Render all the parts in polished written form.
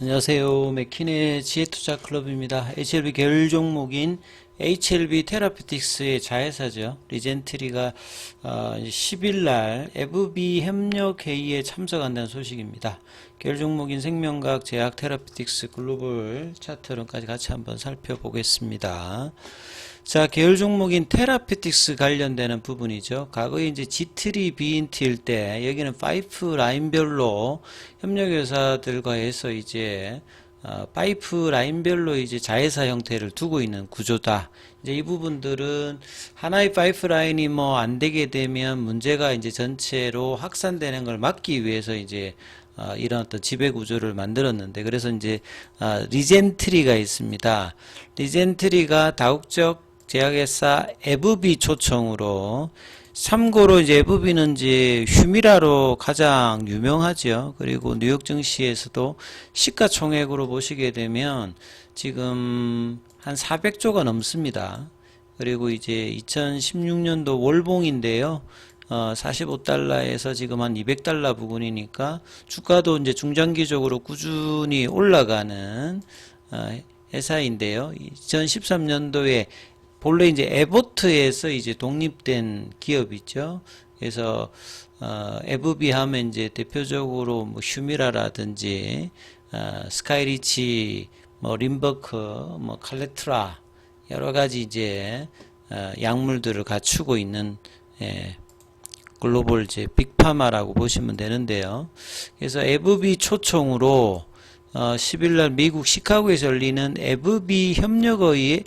안녕하세요. 맥킨의 지혜투자클럽입니다. HLB 계열 종목인 HLB 테라피틱스의 자회사죠. 리젠트리가 10일 날 FB 협력회의에 참석한다는 소식입니다. 계열 종목인 생명과학, 제약, 테라피틱스, 글로벌 차트론까지 같이 한번 살펴보겠습니다. 자, 계열 종목인 테라피틱스 관련되는 부분이죠. 과거에 이제 G3 비인트일 때 여기는 파이프 라인별로 협력회사들과 해서 이제 파이프 라인별로 이제 자회사 형태를 두고 있는 구조다. 이제 이 부분들은 하나의 파이프 라인이 뭐 안 되게 되면 문제가 이제 전체로 확산되는 걸 막기 위해서 이제 이런 어떤 지배 구조를 만들었는데, 그래서 이제 리젠트리가 있습니다. 리젠트리가 다국적 제약회사 FB 초청으로, 참고로 이제 FB는 이제 휴미라로 가장 유명하죠. 그리고 뉴욕 증시에서도 시가총액으로 보시게 되면 지금 한 400조가 넘습니다. 그리고 이제 2016년도 월봉인데요. 45달러에서 지금 한 200달러 부근이니까 주가도 이제 중장기적으로 꾸준히 올라가는 회사인데요. 2013년도에 본래 이제 에보트에서 이제 독립된 기업이죠. 그래서 FB 하면 이제 대표적으로 뭐 휴미라라든지 스카이리치, 뭐 림버크, 뭐 칼레트라 여러 가지 이제 약물들을 갖추고 있는 글로벌 이제 빅파마라고 보시면 되는데요. 그래서 FB 초청으로 10일날 미국 시카고에서 열리는 FB 협력회의에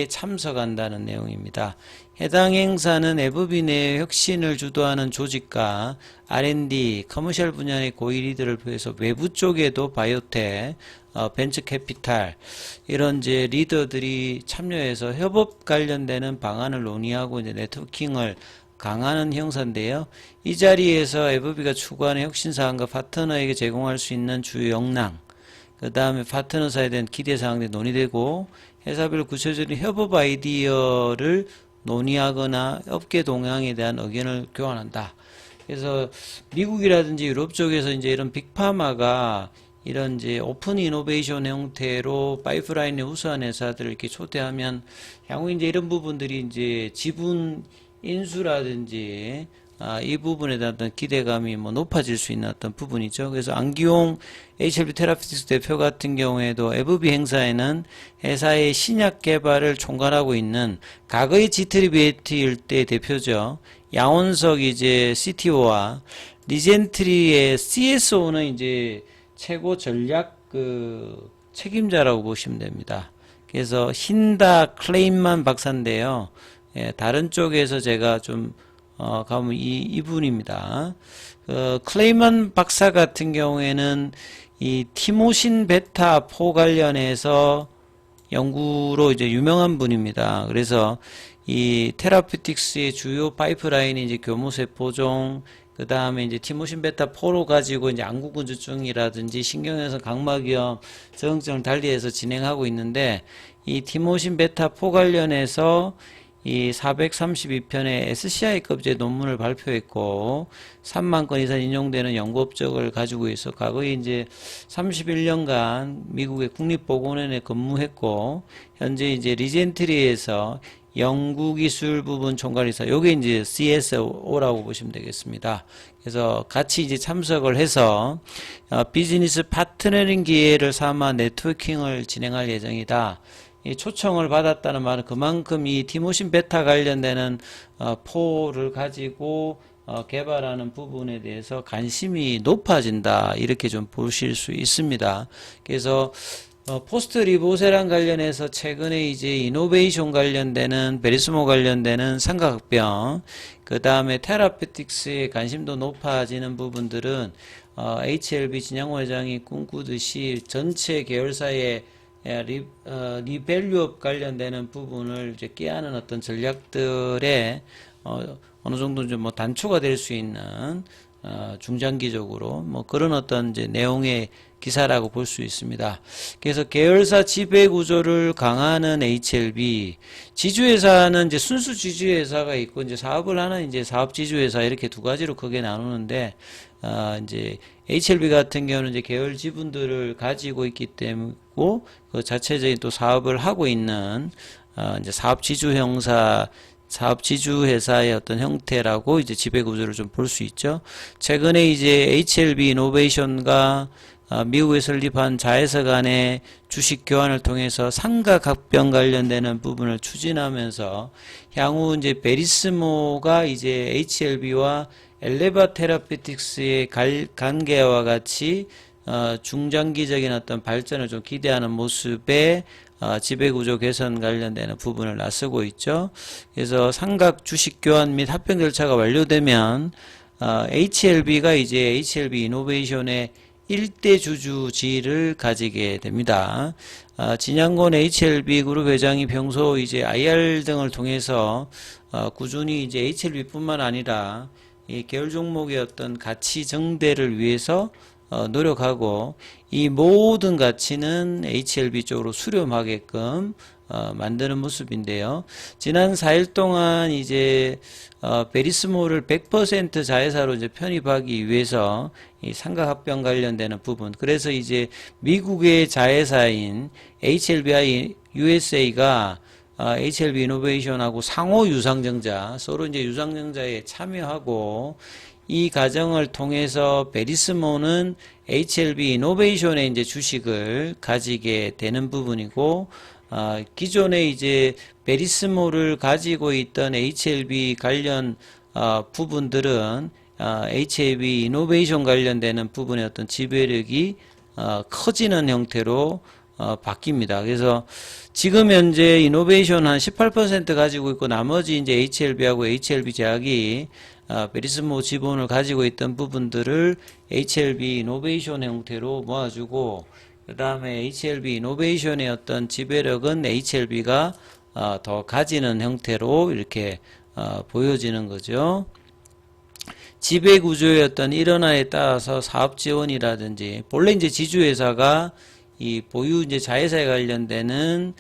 참석한다는 내용입니다. 해당 행사는 FB 내 혁신을 주도하는 조직과 R&D, 커머셜 분야의 고위 리더를 비해서 외부 쪽에도 바이오텍, 벤처 캐피탈 이런 이제 리더들이 참여해서 협업 관련되는 방안을 논의하고 이제 네트워킹을 강화하는 형사인데요. 이 자리에서 FB가 추구하는 혁신 사항과 파트너에게 제공할 수 있는 주요 역량, 그 다음에 파트너사에 대한 기대 사항들이 논의되고 회사별 구체적인 협업 아이디어를 논의하거나 업계 동향에 대한 의견을 교환한다. 그래서 미국이라든지 유럽 쪽에서 이제 이런 빅파마가 이런 이제 오픈 이노베이션 형태로 파이프라인에 우수한 회사들을 이렇게 초대하면 향후 이제 이런 부분들이 이제 지분 인수라든지 이 부분에 대한 어떤 기대감이 뭐 높아질 수 있는 어떤 부분이죠. 그래서 안기용 HLB 테라피틱스 대표 같은 경우에도 FB 행사에는 회사의 신약 개발을 총괄하고 있는 과거의 G3BAT일 때 대표죠. 양원석 이제 CTO와 리젠트리의 CSO는 이제 최고 전략 책임자라고 보시면 됩니다. 그래서 힌다 클레인만 박사인데요. 다른 쪽에서 제가 좀 가면 이분입니다. 클레이먼 박사 같은 경우에는 이 티모신 베타 4 관련해서 연구로 이제 유명한 분입니다. 그래서 이 테라피틱스의 주요 파이프라인이 이제 교무세포종, 그 다음에 이제 티모신 베타 4로 가지고 이제 안구근주증이라든지 신경연성 각막염, 적응증을 달리해서 진행하고 있는데, 이 티모신 베타 4 관련해서 이 432편의 SCI급제 논문을 발표했고 3만 건 이상 인용되는 연구 업적을 가지고 있어 과거에 이제 31년간 미국의 국립보건원에 근무했고 현재 이제 리젠트리에서 연구기술 부분 총괄이사, 요게 이제 CSO라고 보시면 되겠습니다. 그래서 같이 이제 참석을 해서 비즈니스 파트너링 기회를 삼아 네트워킹을 진행할 예정이다. 이 초청을 받았다는 말은 그만큼 이 티모신 베타 관련되는 포를 가지고 개발하는 부분에 대해서 관심이 높아진다, 이렇게 좀 보실 수 있습니다. 그래서 포스트 리보세랑 관련해서 최근에 이제 이노베이션 관련되는 베리스모 관련되는 삼각병, 그 다음에 테라피틱스에 관심도 높아지는 부분들은 HLB 진양호 회장이 꿈꾸듯이 전체 계열사의 리밸류업 관련되는 부분을 이제 깨하는 어떤 전략들에 어느 정도 좀 뭐 단초가 될 수 있는 중장기적으로 뭐 그런 어떤 이제 내용의 기사라고 볼 수 있습니다. 그래서 계열사 지배 구조를 강화하는 HLB, 지주회사는 이제 순수 지주회사가 있고 이제 사업을 하는 이제 사업 지주회사 이렇게 두 가지로 크게 나누는데 이제 HLB 같은 경우는 이제 계열 지분들을 가지고 있기 때문에 그 자체적인 또 사업을 하고 있는 이제 사업 지주회사의 어떤 형태라고 이제 지배구조를 좀 볼 수 있죠. 최근에 이제 HLB 이노베이션과 미국에 설립한 자회사 간의 주식 교환을 통해서 상각 합병 관련되는 부분을 추진하면서 향후 이제 베리스모가 이제 HLB와 엘레바 테라피틱스의 관계와 같이 중장기적인 어떤 발전을 좀 기대하는 모습에 지배구조 개선 관련되는 부분을 나서고 있죠. 그래서 상각 주식 교환 및 합병 절차가 완료되면 HLB가 이제 HLB 이노베이션의 일대 주주지를 가지게 됩니다. 진양곤 HLB 그룹 회장이 평소 이제 IR 등을 통해서 꾸준히 이제 HLB뿐만 아니라 이 계열 종목의 어떤 가치 정대를 위해서 노력하고 이 모든 가치는 HLB 쪽으로 수렴하게끔 만드는 모습인데요. 지난 4일 동안 이제 베리스모를 100% 자회사로 이제 편입하기 위해서 이 상각합병 관련되는 부분. 그래서 이제 미국의 자회사인 HLBI USA가 HLB 이노베이션하고 상호 유상증자, 서로 이제 유상증자에 참여하고 이 과정을 통해서 베리스모는 HLB 이노베이션의 이제 주식을 가지게 되는 부분이고, 기존에 이제 베리스모를 가지고 있던 HLB 관련 부분들은 HLB 이노베이션 관련되는 부분의 어떤 지배력이 커지는 형태로 바뀝니다. 그래서 지금 현재 이노베이션 한 18% 가지고 있고 나머지 이제 HLB하고 HLB 제약이 베리스모 지분을 가지고 있던 부분들을 HLB 이노베이션 형태로 모아주고 그 다음에 HLB 이노베이션의 어떤 지배력은 HLB가 더 가지는 형태로 이렇게 보여지는 거죠. 지배 구조의 어떤 일원화에 따라서 사업 지원이라든지 본래 이제 지주회사가 이 보유 이제 자회사에 관련되는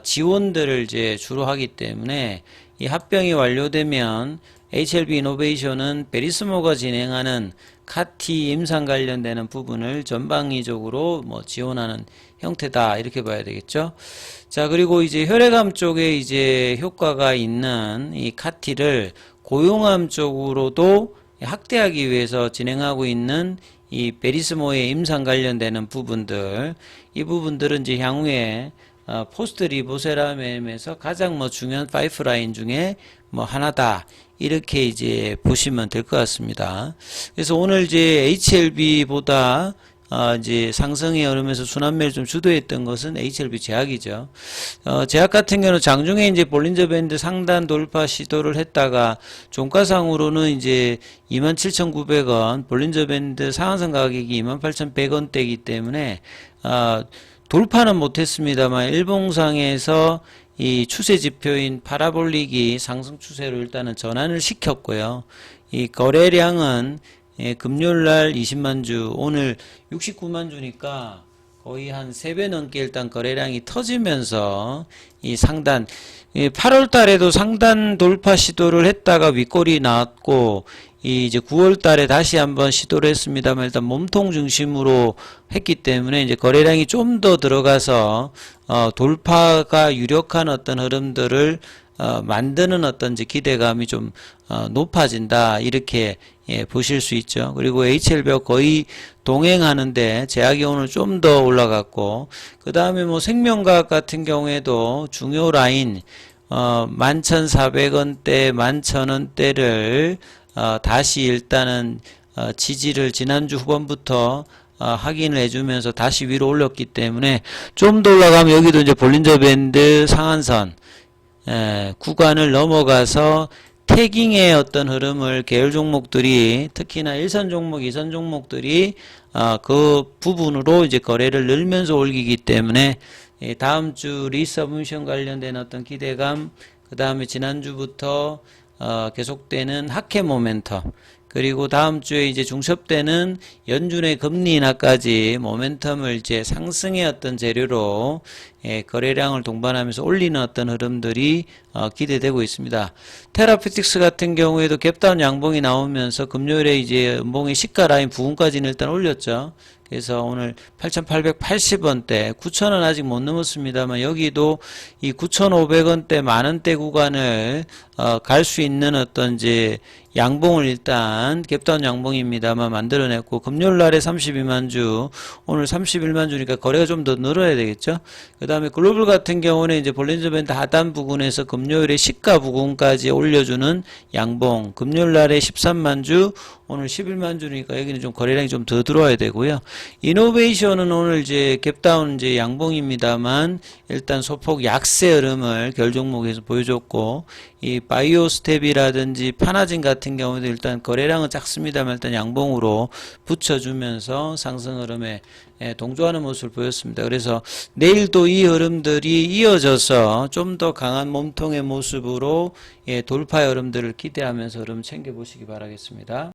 지원들을 이제 주로 하기 때문에 이 합병이 완료되면 HLB 이노베이션은 베리스모가 진행하는 카티 임상 관련되는 부분을 전방위적으로 뭐 지원하는 형태다 이렇게 봐야 되겠죠. 자, 그리고 이제 혈액암 쪽에 이제 효과가 있는 이 카티를 고용암 쪽으로도 확대하기 위해서 진행하고 있는 이 베리스모의 임상 관련되는 부분들, 이 부분들은 이제 향후에 포스트 리보세라앰에서 가장 뭐 중요한 파이프라인 중에 뭐 하나다 이렇게 이제 보시면 될 것 같습니다. 그래서 오늘 이제 HLB보다 이제 상승의 흐름에서 순환매를 좀 주도했던 것은 HLB 제약이죠. 제약 같은 경우는 장중에 이제 볼린저 밴드 상단 돌파 시도를 했다가 종가상으로는 이제 27,900원, 볼린저 밴드 상한선 가격이 28,100원대이기 때문에 돌파는 못했습니다만 일봉상에서 이 추세 지표인 파라볼릭이 상승 추세로 일단은 전환을 시켰고요. 이 거래량은 금요일날 20만 주, 오늘 69만 주니까 거의 한 3배 넘게 일단 거래량이 터지면서 이 상단, 8월 달에도 상단 돌파 시도를 했다가 윗골이 나왔고, 이제 9월 달에 다시 한번 시도를 했습니다만 일단 몸통 중심으로 했기 때문에 이제 거래량이 좀 더 들어가서 돌파가 유력한 어떤 흐름들을 만드는 어떤 이제 기대감이 좀 높아진다 이렇게 보실 수 있죠. 그리고 HLB와 거의 동행하는데 제약이 오늘 좀 더 올라갔고 그 다음에 뭐 생명과학 같은 경우에도 중요 라인 11,400원대 11,000원대를 다시 일단은 지지를 지난주 후반부터 확인을 해주면서 다시 위로 올렸기 때문에 좀 더 올라가면 여기도 이제 볼린저 밴드 상한선 구간을 넘어가서 태깅의 어떤 흐름을 계열 종목들이 특히나 1선 종목, 2선 종목들이 그 부분으로 이제 거래를 늘면서 올리기 때문에 다음 주 리서브미션 관련된 어떤 기대감 그 다음에 지난주부터 계속되는 하회 모멘텀 그리고 다음 주에 이제 중첩 때는 연준의 금리 인하까지 모멘텀을 이제 상승의 어떤 재료로 거래량을 동반하면서 올리는 어떤 흐름들이 기대되고 있습니다. 테라피틱스 같은 경우에도 갭다운 양봉이 나오면서 금요일에 이제 연봉의 시가 라인 부근까지는 일단 올렸죠. 그래서 오늘 8,880원대, 9,000원 아직 못 넘었습니다만 여기도 이 9,500원대 만원대 구간을 갈 수 있는 어떤 이제 양봉을 일단 갭다운 양봉입니다만 만들어냈고, 금요일 날에 32만 주, 오늘 31만 주니까 거래가 좀 더 늘어야 되겠죠. 그 다음에 글로벌 같은 경우는 이제 볼린저 밴드 하단 부근에서 금요일에 시가 부근까지 올려주는 양봉, 금요일 날에 13만 주, 오늘 11만 주니까 여기는 좀 거래량이 좀 더 들어와야 되고요. 이노베이션은 오늘 이제 갭다운 이제 양봉입니다만 일단 소폭 약세 흐름을 결 종목에서 보여줬고, 이 바이오 스텝이라든지 파나진 같은 경우도 일단 거래량은 작습니다만 일단 양봉으로 붙여주면서 상승 흐름에 동조하는 모습을 보였습니다. 그래서 내일도 이 흐름들이 이어져서 좀 더 강한 몸통의 모습으로 돌파 흐름들을 기대하면서 흐름 챙겨보시기 바라겠습니다.